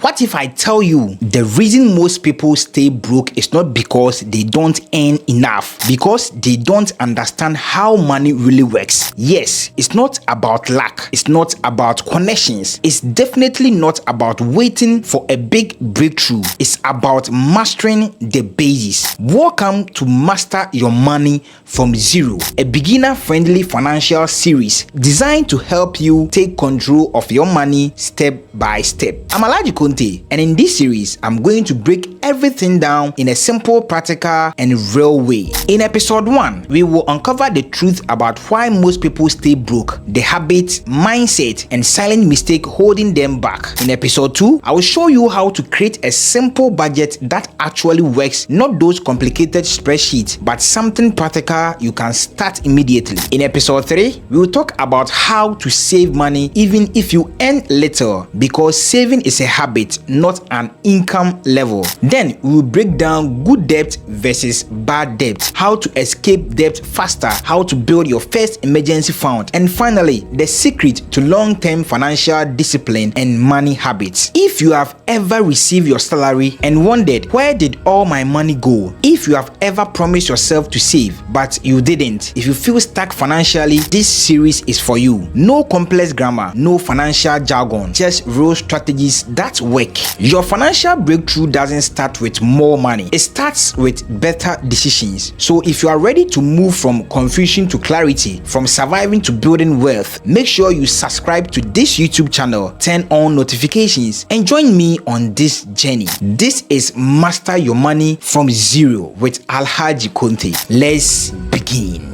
What if I tell you the reason most people stay broke is not because they don't earn enough, because they don't understand how money really works? Yes, it's not about luck, it's not about connections, it's definitely not about waiting for a big breakthrough, it's about mastering the basics. Welcome to Master Your Money from Zero, a beginner-friendly financial series designed to help you take control of your money step by step. I'm Alhaji Conte, and in this series, I'm going to break everything down in a simple, practical, and real way. In episode 1, we will uncover the truth about why most people stay broke, the habits, mindset, and silent mistake holding them back. In episode 2, I will show you how to create a simple budget that actually works, not those complicated spreadsheets, but something practical you can start immediately. In episode 3, we will talk about how to save money even if you earn little, because saving is a habit, not an income level. Then we will break down good debt versus bad debt, how to escape debt faster, how to build your first emergency fund, and finally, the secret to long-term financial discipline and money habits. If you have ever received your salary and wondered, where did all my money go? If you have ever promised yourself to save but you didn't, if you feel stuck financially, this series is for you. No complex grammar, no financial jargon, just real strategies that work. Your financial breakthrough doesn't start with more money, it starts with better decisions. So if you are ready to move from confusion to clarity, from surviving to building wealth, make sure you subscribe to this YouTube channel, turn on notifications, and join me on this journey. This is Master Your Money from Zero with Alhaji Conte. Let's begin.